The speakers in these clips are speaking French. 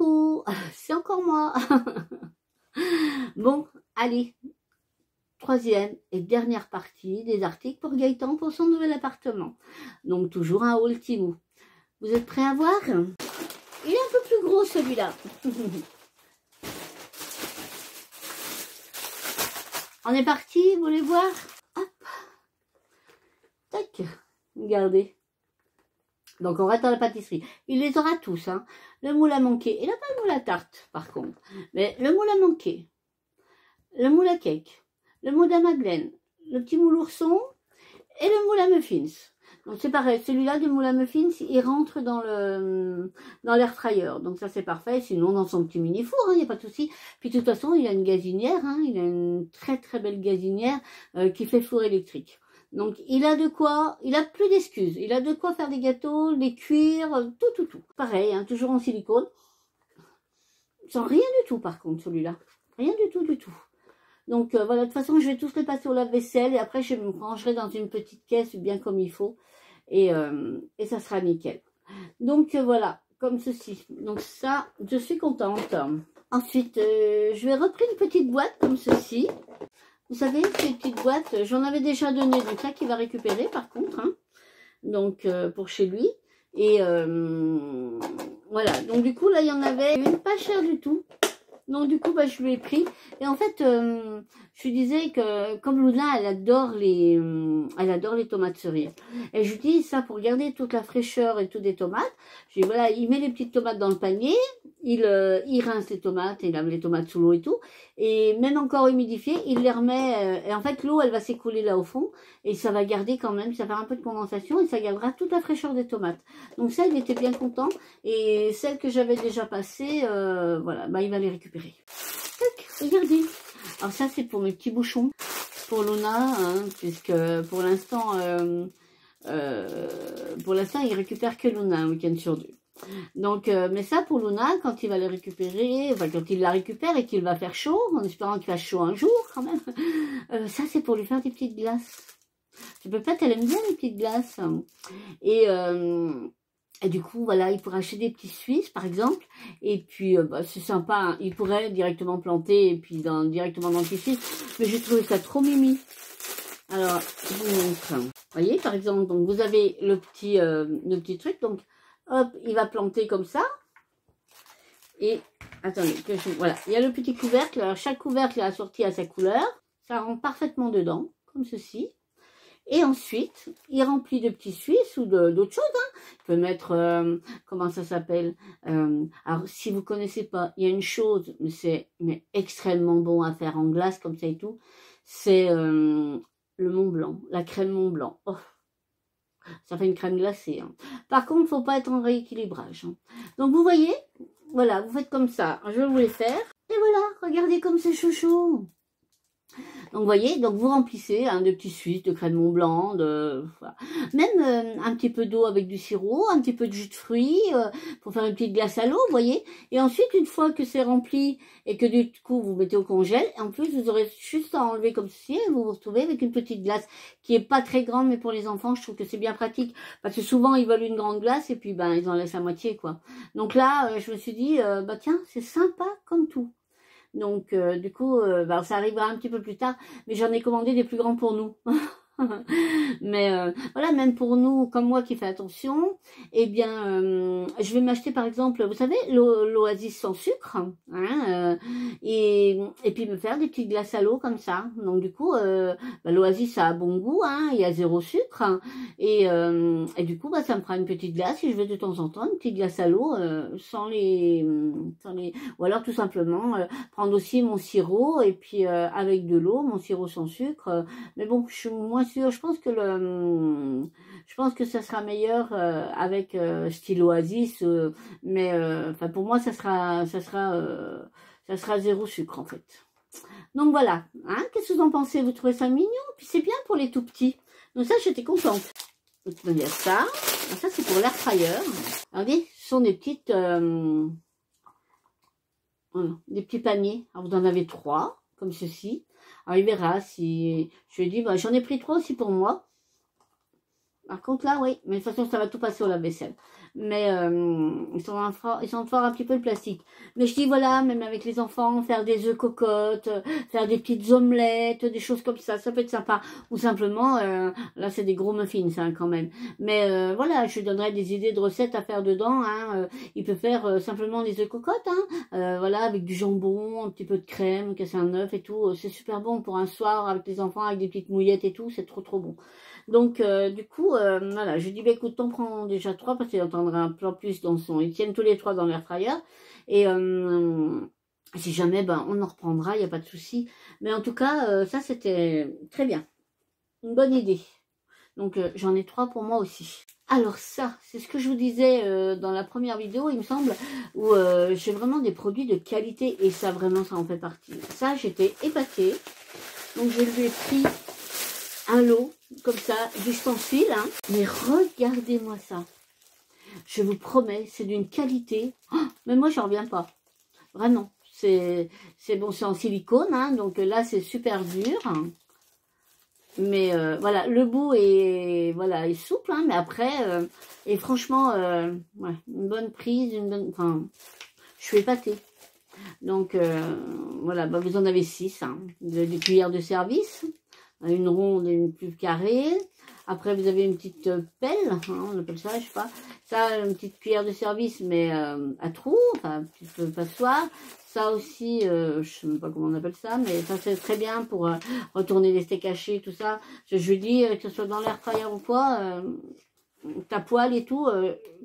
Coucou, c'est encore moi. Bon, allez, troisième et dernière partie des articles pour Gaëtan pour son nouvel appartement. Donc toujours un haul Temu. Vous êtes prêts à voir? Il est un peu plus gros celui-là. On est parti, vous voulez voir? Hop. Tac, regardez. Donc on reste dans la pâtisserie. Il les aura tous, hein. Le moule à manquer. Il n'a pas le moule à tarte, par contre. Mais le moule à manquer, le moule à cake, le moule à madeleine, le petit moule ourson et le moule à muffins. Donc c'est pareil, celui-là de moule à muffins, il rentre dans l'air fryer. Donc ça c'est parfait. Sinon dans son petit mini four, il n'y a pas de souci. Puis de toute façon, il a une gazinière, hein, il a une très très belle gazinière qui fait four électrique. Donc, il a de quoi, il a plus d'excuses. Il a de quoi faire des gâteaux, les cuire, tout. Pareil, hein, toujours en silicone. Sans rien du tout, par contre, celui-là. Rien du tout. Donc, voilà, de toute façon, je vais tous les passer au lave-vaisselle. Et après, je me rangerai dans une petite caisse, bien comme il faut. Et ça sera nickel. Donc, voilà, comme ceci. Donc, ça, je suis contente. Ensuite, je vais reprendre une petite boîte comme ceci. Vous savez, ces petites boîtes, j'en avais déjà donné, donc là, qu'il va récupérer, par contre, hein, donc, pour chez lui. Et voilà, donc du coup, là, il y en avait une pas chère du tout. Donc, du coup, bah, je lui ai pris. Et en fait, je lui disais que, comme Luna, elle adore les tomates cerises. Et je lui dis, ça, pour garder toute la fraîcheur et tout des tomates, je dis, voilà, il met les petites tomates dans le panier, il rince les tomates, il lave les tomates sous l'eau et tout. Et même encore humidifiées, il les remet, et en fait, l'eau, elle va s'écouler là au fond, et ça va garder quand même, ça va faire un peu de condensation, et ça gardera toute la fraîcheur des tomates. Donc ça, il était bien content. Et celles que j'avais déjà passées, voilà, bah, il va les récupérer. Tac, regardez. Alors ça, c'est pour mes petits bouchons, pour Luna, hein, puisque pour l'instant, il récupère que Luna un week-end sur 2. Donc, mais ça pour Luna, quand il va les récupérer, enfin quand il la récupère et qu'il va faire chaud, en espérant qu'il fasse chaud un jour quand même, ça c'est pour lui faire des petites glaces. Je peux pas, elle aime bien les petites glaces. Et du coup, voilà, il pourrait acheter des petits Suisses, par exemple. Et puis, bah, c'est sympa, hein. Il pourrait directement planter et puis directement dans le petit Suisse. Mais j'ai trouvé ça trop mimi. Alors, je vous montre. Vous voyez, par exemple, donc vous avez le petit truc. Donc, hop, il va planter comme ça. Et, attendez, voilà, il y a le petit couvercle. Alors, chaque couvercle est assorti à sa couleur. Ça rentre parfaitement dedans, comme ceci. Et ensuite, il remplit de petits Suisses ou d'autres choses. Hein. Il peut mettre, comment ça s'appelle, alors, si vous connaissez pas, il y a une chose, mais c'est extrêmement bon à faire en glace, comme ça et tout. C'est le Mont Blanc, la crème Mont Blanc. Oh, ça fait une crème glacée. Hein. Par contre, faut pas être en rééquilibrage. Hein. Donc, vous voyez, voilà, vous faites comme ça. Je vais vous les faire. Et voilà, regardez comme c'est chouchou. Donc, vous voyez, donc vous remplissez de petits Suisses, de crème Mont Blanc, voilà. Même un petit peu d'eau avec du sirop, un petit peu de jus de fruits pour faire une petite glace à l'eau, vous voyez. Et ensuite, une fois que c'est rempli et que du coup vous mettez au congèle, en plus vous aurez juste à enlever comme ceci et vous vous retrouvez avec une petite glace qui est pas très grande, mais pour les enfants, je trouve que c'est bien pratique parce que souvent ils veulent une grande glace et puis ben ils en laissent à moitié quoi. Donc là, je me suis dit bah tiens, c'est sympa comme tout. Donc, du coup, bah, ça arrivera un petit peu plus tard. Mais j'en ai commandé des plus grands pour nous. Mais voilà, même pour nous, comme moi qui fais attention, eh bien, je vais m'acheter par exemple, vous savez, l'Oasis sans sucre, hein, et puis me faire des petites glaces à l'eau comme ça. Donc du coup, bah, l'Oasis ça a bon goût, hein, il y a 0 sucre, hein, et du coup, bah, ça me fera une petite glace. Et je vais de temps en temps une petite glace à l'eau sans les, ou alors tout simplement prendre aussi mon sirop et puis avec de l'eau, mon sirop sans sucre. Mais bon, je suis moins sûre. Je pense que ça sera meilleur avec style Oasis, mais enfin pour moi ça sera 0 sucre en fait. Donc voilà, hein, qu'est-ce que vous en pensez? Vous trouvez ça mignon? Puis c'est bien pour les tout petits. Donc ça j'étais contente. Donc il y a ça. Ça c'est pour l'air fryer. Regardez, ce sont des petites voilà, des petits paniers. Alors vous en avez 3 comme ceci. Alors il verra si je lui dis bah, j'en ai pris 3 aussi pour moi. Par contre, là, oui. Mais de toute façon, ça va tout passer au lave-vaisselle. Mais ils sont fort un petit peu le plastique. Mais je dis, voilà, même avec les enfants, faire des œufs cocottes, faire des petites omelettes, des choses comme ça peut être sympa. Ou simplement, là, c'est des gros muffins, hein, quand même. Mais voilà, je lui donnerai des idées de recettes à faire dedans. Hein. Il peut faire simplement des œufs cocottes, hein. Voilà, avec du jambon, un petit peu de crème, casser un œuf et tout. C'est super bon pour un soir avec les enfants, avec des petites mouillettes et tout. C'est trop, trop bon. Donc, du coup, voilà, je dis, bah, écoute, t'en prends déjà 3 parce qu'il entendra un peu plus dans son... Ils tiennent tous les 3 dans l'air fryer. Et si jamais, ben, on en reprendra, il n'y a pas de souci. Mais en tout cas, ça, c'était très bien. Une bonne idée. Donc, j'en ai 3 pour moi aussi. Alors ça, c'est ce que je vous disais dans la première vidéo, il me semble, où j'ai vraiment des produits de qualité. Et ça, vraiment, ça en fait partie. Ça, j'étais épatée. Donc, je lui ai pris un lot, comme ça, d'ustensiles, hein. Mais regardez-moi ça. Je vous promets, c'est d'une qualité. Oh, mais moi, j'en reviens pas. Vraiment. C'est bon, c'est en silicone, hein, donc là, c'est super dur. Mais voilà, le bout est, voilà, est souple, hein, mais après, et franchement, ouais, une bonne prise, enfin, je suis épatée. Donc, voilà, bah, vous en avez 6, hein, des cuillères de service. Une ronde et une plus carrée. Après, vous avez une petite pelle, hein, on appelle ça, je sais pas. Ça, une petite cuillère de service, mais à trous, enfin, un petit peu passoire. Ça aussi, je sais même pas comment on appelle ça, mais ça, c'est très bien pour retourner les steaks hachés, tout ça. Je dis, que ce soit dans l'air fryer ou quoi, ta poêle et tout,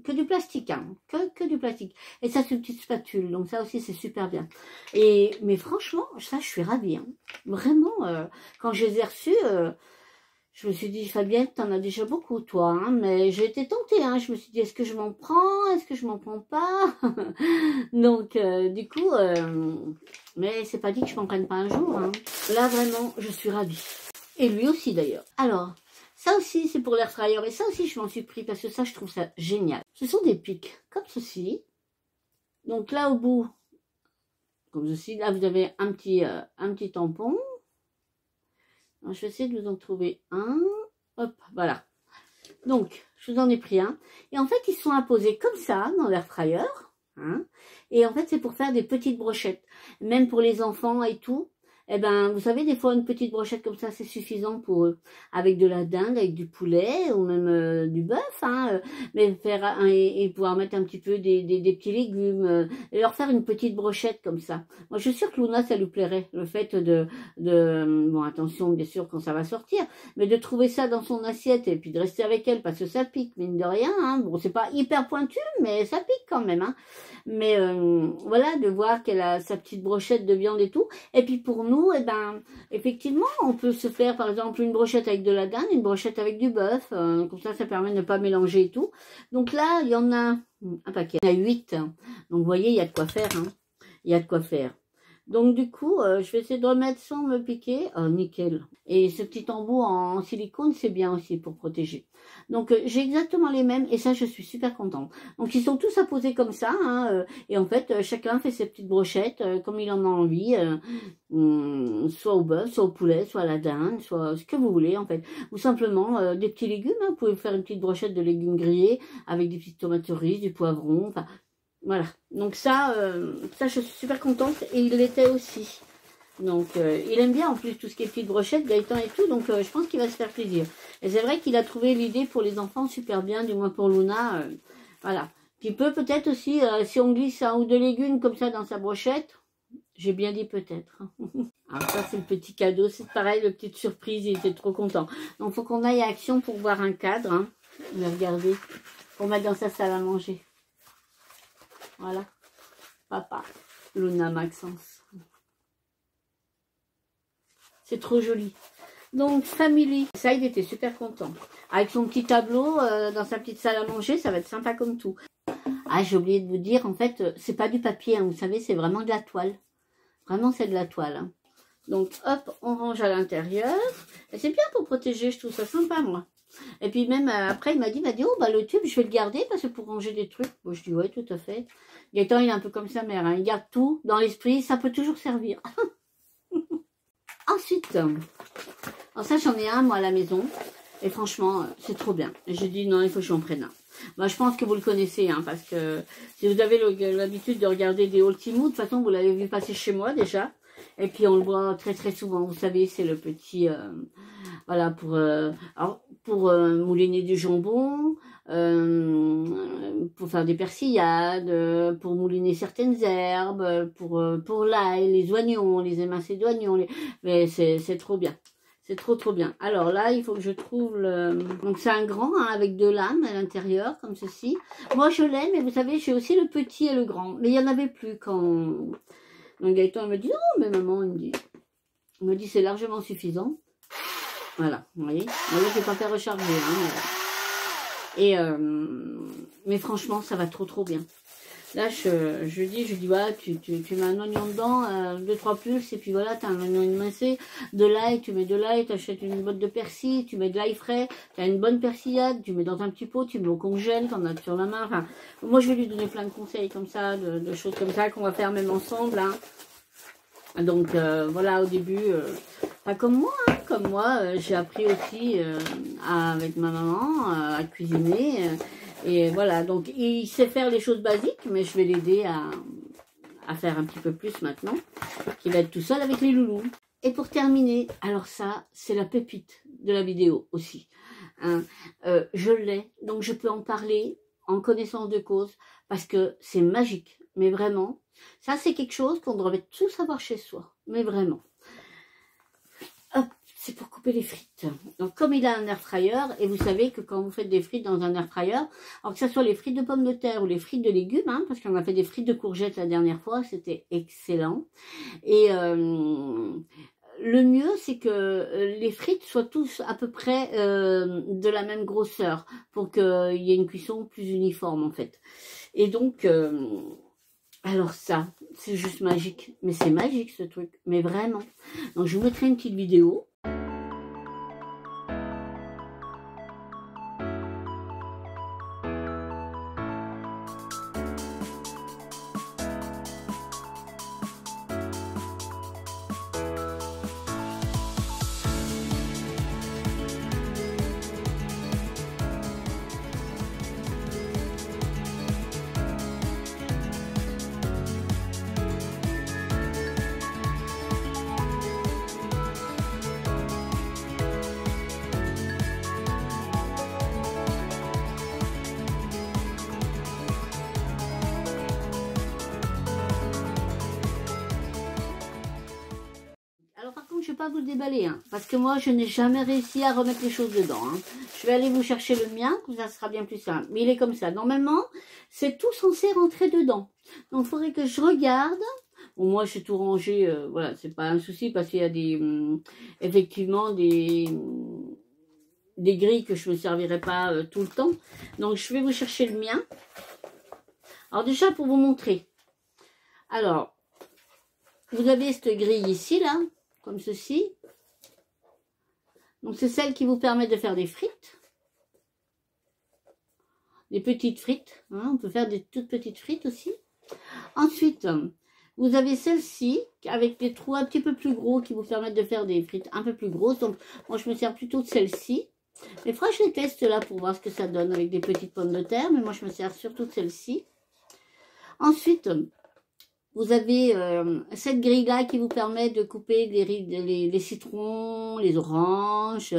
que du plastique, hein, que du plastique. Et ça, c'est une petite spatule, donc ça aussi, c'est super bien. Mais franchement, ça, je suis ravie, hein. Vraiment, quand je les ai reçus, je me suis dit, Fabienne, t'en as déjà beaucoup, toi, hein, mais j'ai été tentée, hein. Je me suis dit, est-ce que je m'en prends, est-ce que je m'en prends pas? Donc, du coup, mais c'est pas dit que je m'en prenne pas un jour, hein. Là, vraiment, je suis ravie. Et lui aussi, d'ailleurs. Alors, ça aussi, c'est pour l'air fryer. Et ça aussi, je m'en suis pris parce que ça, je trouve ça génial. Ce sont des pics comme ceci. Donc là, au bout, comme ceci, là, vous avez un petit tampon. Alors, je vais essayer de vous en trouver un. Hop, voilà. Donc, je vous en ai pris un. Et en fait, ils sont apposés comme ça dans l'air fryer. Hein. Et en fait, c'est pour faire des petites brochettes. Même pour les enfants et tout. Eh ben, vous savez, des fois, une petite brochette comme ça, c'est suffisant pour eux. Avec de la dinde, avec du poulet, ou même du bœuf, hein. Mais faire, et pouvoir mettre un petit peu des petits légumes, et leur faire une petite brochette comme ça. Moi, je suis sûre que Luna, ça lui plairait. Le fait bon, attention, bien sûr, quand ça va sortir, mais de trouver ça dans son assiette, et puis de rester avec elle, parce que ça pique, mine de rien, hein. Bon, c'est pas hyper pointu, mais ça pique quand même, hein. Mais voilà, de voir qu'elle a sa petite brochette de viande et tout. Et puis pour nous, eh ben, effectivement, on peut se faire par exemple une brochette avec de la dinde, une brochette avec du bœuf. Comme ça permet de ne pas mélanger et tout. Donc là, il y en a un paquet. Il y en a 8. Donc vous voyez, il y a de quoi faire. Hein. Il y a de quoi faire. Donc du coup, je vais essayer de remettre sans me piquer. Oh, nickel. Et ce petit embout en silicone, c'est bien aussi pour protéger. Donc j'ai exactement les mêmes et ça, je suis super contente. Donc ils sont tous apposés comme ça. Hein, et en fait, chacun fait ses petites brochettes comme il en a envie. Soit au bœuf, soit au poulet, soit à la dinde, soit ce que vous voulez en fait. Ou simplement des petits légumes. Hein, vous pouvez faire une petite brochette de légumes grillés avec des petites tomates cerises, du poivron. Enfin, voilà, donc ça, je suis super contente et il l'était aussi. Donc il aime bien en plus tout ce qui est petites brochettes, Gaëtan et tout, donc je pense qu'il va se faire plaisir. Et c'est vrai qu'il a trouvé l'idée pour les enfants super bien, du moins pour Luna, voilà. Qui peut peut-être aussi, si on glisse un ou deux légumes comme ça dans sa brochette, j'ai bien dit peut-être. Alors ça c'est le petit cadeau, c'est pareil, le petite surprise, il était trop content. Donc il faut qu'on aille à Action pour voir un cadre, hein. On va regarder, pour mettre dans sa salle à manger. Voilà, papa, Luna Maxence. C'est trop joli. Donc, Family. Ça, il était super content. Avec son petit tableau dans sa petite salle à manger, ça va être sympa comme tout. Ah, j'ai oublié de vous dire, en fait, c'est pas du papier, hein, vous savez, c'est vraiment de la toile. Vraiment, c'est de la toile. Hein. Donc, hop, on range à l'intérieur. Et c'est bien pour protéger, je trouve ça sympa, moi. Et puis même après, il m'a dit, oh, bah, le tube, je vais le garder parce que pour ranger des trucs. Bon, je dis, ouais, tout à fait. Gaëtan, il est un peu comme sa mère. Hein. Il garde tout dans l'esprit, ça peut toujours servir. Ensuite, alors ça, j'en ai un, moi, à la maison. Et franchement, c'est trop bien. Et je dis non, il faut que j'en prenne un. Bah, je pense que vous le connaissez, hein, parce que si vous avez l'habitude de regarder des Ultimo, de toute façon, vous l'avez vu passer chez moi déjà. Et puis, on le voit très très souvent. Vous savez, c'est le petit... voilà, pour mouliner du jambon, pour faire des persillades, pour mouliner certaines herbes, pour l'ail, les oignons, les émincés d'oignons. Mais c'est trop bien. C'est trop trop bien. Alors là, il faut que je trouve le... Donc c'est un grand, hein, avec deux lames à l'intérieur, comme ceci. Moi je l'ai, mais vous savez, j'ai aussi le petit et le grand. Mais il n'y en avait plus quand... Donc Gaëtan il me dit, non, mais maman, il me dit c'est largement suffisant. Voilà, vous voyez. Là, je ne vais pas faire recharger. Hein, et, mais franchement, ça va trop trop bien. Là, je dis, voilà, tu mets un oignon dedans, 2-3 pulses, et puis voilà, tu as un oignon émincé, de l'ail, tu mets de l'ail, tu achètes une botte de persil, tu mets de l'ail frais, tu as une bonne persillade, tu mets dans un petit pot, tu mets au congèle, tu en as sur la main. Enfin, moi, je vais lui donner plein de conseils comme ça, de choses comme ça qu'on va faire même ensemble. Hein. Donc, voilà, au début, pas comme moi, hein, comme moi, j'ai appris aussi avec ma maman à cuisiner. Et voilà, donc il sait faire les choses basiques, mais je vais l'aider à faire un petit peu plus maintenant, qu'il va être tout seul avec les loulous. Et pour terminer, alors ça, c'est la pépite de la vidéo aussi. Hein. Je l'ai, donc je peux en parler en connaissance de cause, parce que c'est magique, mais vraiment. Ça, c'est quelque chose qu'on devrait tous avoir chez soi, mais vraiment. Hop. C'est pour couper les frites. Donc, comme il a un air fryer, et vous savez que quand vous faites des frites dans un air fryer, alors que ce soit les frites de pommes de terre ou les frites de légumes, hein, parce qu'on a fait des frites de courgettes la dernière fois, c'était excellent. Et le mieux, c'est que les frites soient tous à peu près de la même grosseur, pour qu'il y ait une cuisson plus uniforme, en fait. Et donc... alors ça, c'est juste magique. Mais c'est magique, ce truc. Mais vraiment. Donc, je vous mettrai une petite vidéo. Je ne vais pas vous le déballer, hein, parce que moi, je n'ai jamais réussi à remettre les choses dedans. Hein. Je vais aller vous chercher le mien, ça sera bien plus simple. Mais il est comme ça. Normalement, c'est tout censé rentrer dedans. Donc, il faudrait que je regarde. Bon, moi, j'ai tout rangé. Voilà, c'est pas un souci, parce qu'il y a des, effectivement des grilles que je ne me servirai pas tout le temps. Donc, je vais vous chercher le mien. Alors, déjà, pour vous montrer. Alors, vous avez cette grille ici, là. Comme ceci. Donc, c'est celle qui vous permet de faire des frites. Des petites frites. Hein, on peut faire des toutes petites frites aussi. Ensuite, vous avez celle-ci avec des trous un petit peu plus gros qui vous permettent de faire des frites un peu plus grosses. Donc, moi, je me sers plutôt de celle-ci. Mais fois, je les teste là pour voir ce que ça donne avec des petites pommes de terre. Mais moi, je me sers surtout de celle-ci. Ensuite... vous avez cette grille-là qui vous permet de couper les citrons, les oranges.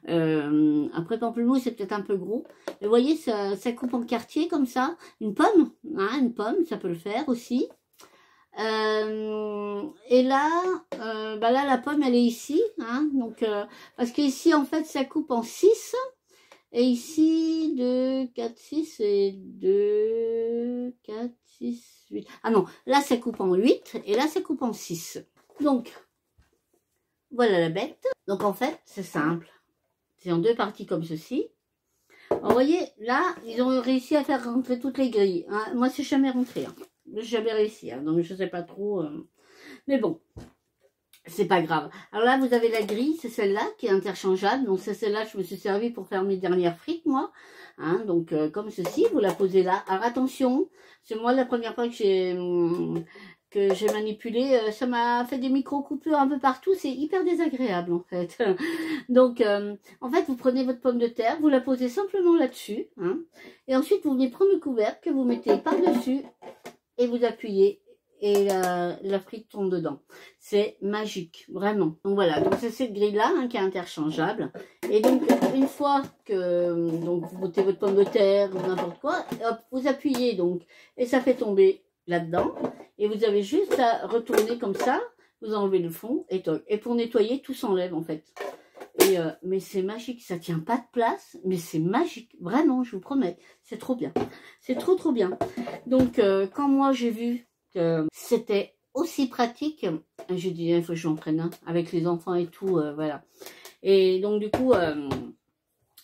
Après, pamplemousse, c'est peut-être un peu gros. Mais vous voyez, ça coupe en quartier comme ça. Une pomme, hein, une pomme, ça peut le faire aussi. Et là, là, la pomme, elle est ici. Hein, donc, parce qu'ici, en fait, ça coupe en 6. Et ici, 2, 4, 6 et 2, 4, 6, 8. Ah non, là, ça coupe en 8 et là, ça coupe en 6. Donc, voilà la bête. Donc, en fait, c'est simple. C'est en deux parties comme ceci. Alors, vous voyez, là, ils ont réussi à faire rentrer toutes les grilles. Hein. Moi, c'est jamais rentré. Hein. J'ai jamais réussi. Hein. Donc, je sais pas trop. Mais bon. C'est pas grave. Alors là, vous avez la grille, c'est celle-là qui est interchangeable. Donc, c'est celle-là que je me suis servi pour faire mes dernières frites, moi. Hein, donc, comme ceci, vous la posez là. Alors, attention, c'est moi la première fois que j'ai que j'ai manipulé, ça m'a fait des micro-coupures un peu partout. C'est hyper désagréable, en fait. Donc, en fait, vous prenez votre pomme de terre, vous la posez simplement là-dessus. Hein, et ensuite, vous venez prendre le couvercle que vous mettez par-dessus et vous appuyez. Et la frite tombe dedans. C'est magique, vraiment. Donc voilà, donc c'est cette grille-là hein, qui est interchangeable. Et donc, une fois que donc, vous mettez votre pomme de terre ou n'importe quoi, hop, vous appuyez donc, et ça fait tomber là-dedans. Et vous avez juste à retourner comme ça, vous enlevez le fond, et pour nettoyer, tout s'enlève en fait. Et, mais c'est magique, ça tient pas de place, mais c'est magique, vraiment, je vous promets. C'est trop bien. C'est trop trop bien. Donc, quand moi j'ai vu que c'était aussi pratique, j'ai dit il faut que je m'entraîne hein, avec les enfants et tout, voilà. Et donc du coup,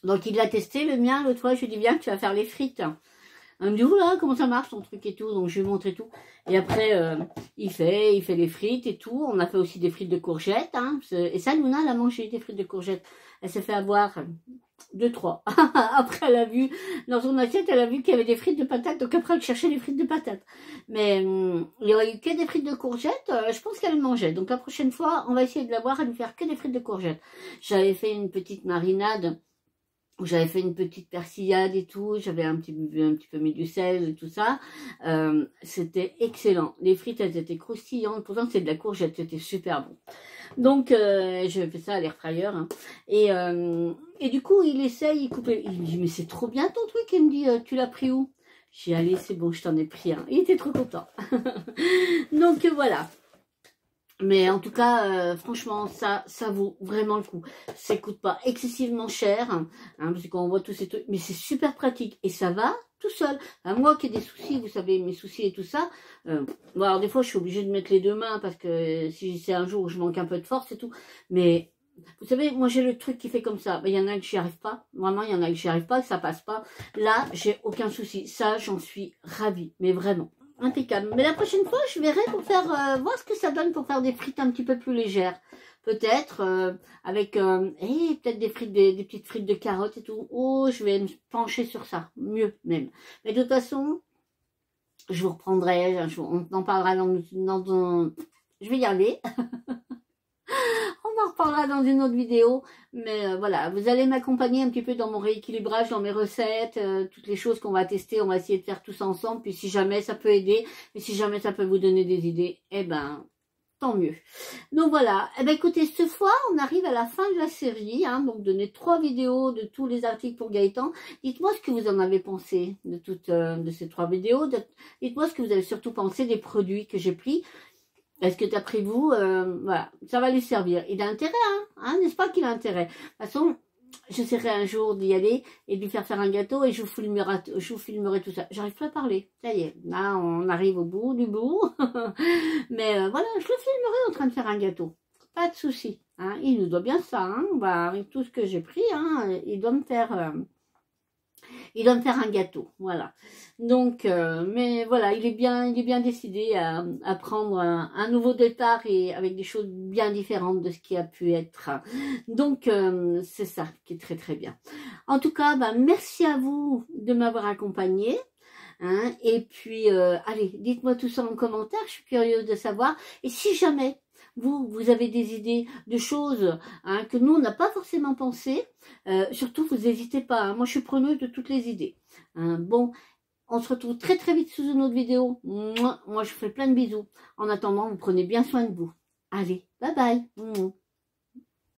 donc il l'a testé le mien l'autre fois, je lui ai dit viens tu vas faire les frites. Elle me dit oula comment ça marche ton truc et tout, donc je lui montre et tout. Et après il fait les frites et tout. On a fait aussi des frites de courgettes, hein, et ça Luna elle a mangé des frites de courgettes. Elle s'est fait avoir 2-3. Après, elle a vu, dans son assiette, elle a vu qu'il y avait des frites de patates. Donc après, elle cherchait les frites de patates. Mais il n'y aurait eu que des frites de courgettes. Je pense qu'elle mangeait. Donc la prochaine fois, on va essayer de la voir à lui faire que des frites de courgettes. J'avais fait une petite marinade. J'avais fait une petite persillade et tout. J'avais un petit peu mis du sel et tout ça. C'était excellent. Les frites, elles étaient croustillantes. Pourtant, c'est de la courgette. C'était super bon. Donc, je fais ça à l'air fryer. Hein. Et du coup, il essaye, il coupe. Il me dit, mais c'est trop bien ton truc. Il me dit, tu l'as pris où? J'ai dit, allez, c'est bon, je t'en ai pris un. Il était trop content. Donc, voilà. Mais en tout cas, franchement, ça vaut vraiment le coup. Ça coûte pas excessivement cher, hein, parce qu'on voit tous ces trucs, mais c'est super pratique et ça va tout seul. Moi qui ai des soucis, vous savez, mes soucis et tout ça, bon, alors des fois je suis obligée de mettre les deux mains parce que si c'est un jour où je manque un peu de force et tout, mais vous savez, moi j'ai le truc qui fait comme ça. Il y en a que j'y arrive pas, vraiment, il y en a que j'y arrive pas, que ça passe pas. Là, j'ai aucun souci. Ça, j'en suis ravie, mais vraiment. Impeccable. Mais la prochaine fois, je verrai pour faire voir ce que ça donne pour faire des frites un petit peu plus légères. Peut-être avec peut-être des frites, des petites frites de carottes et tout. Oh, je vais me pencher sur ça. Mieux même. Mais de toute façon, je vous reprendrai. On en parlera dans je vais y aller. On en reparlera dans une autre vidéo, mais voilà, vous allez m'accompagner un petit peu dans mon rééquilibrage, dans mes recettes, toutes les choses qu'on va tester, on va essayer de faire tout ça ensemble, puis si jamais ça peut aider, et si jamais ça peut vous donner des idées, eh ben, tant mieux. Donc voilà, eh ben écoutez, cette fois, on arrive à la fin de la série, hein, donc donner 3 vidéos de tous les articles pour Gaëtan. Dites-moi ce que vous en avez pensé de ces 3 vidéos, dites-moi ce que vous avez surtout pensé des produits que j'ai pris. Est-ce que d'après vous, voilà, ça va lui servir? Il a intérêt, hein, n'est-ce pas qu'il a intérêt? De toute façon, j'essaierai un jour d'y aller et de lui faire un gâteau et je vous filmerai tout ça. J'arrive pas à parler, ça y est, là on arrive au bout du bout. Mais voilà, je le filmerai en train de faire un gâteau. Pas de souci, hein, il nous doit bien ça, hein, bah, avec tout ce que j'ai pris, hein, il doit me faire un gâteau, voilà. Donc, mais voilà, il est bien décidé à prendre un nouveau départ et avec des choses bien différentes de ce qui a pu être. Donc, c'est ça qui est très très bien. En tout cas, bah, merci à vous de m'avoir accompagné. Hein, et puis, allez, dites-moi tout ça en commentaire, je suis curieuse de savoir. Et si jamais vous avez des idées de choses hein, que nous, on n'a pas forcément pensé, surtout, vous n'hésitez pas. Hein, moi, je suis preneuse de toutes les idées. Hein, bon, on se retrouve très très vite sous une autre vidéo. Moi, je vous fais plein de bisous. En attendant, vous prenez bien soin de vous. Allez, bye bye.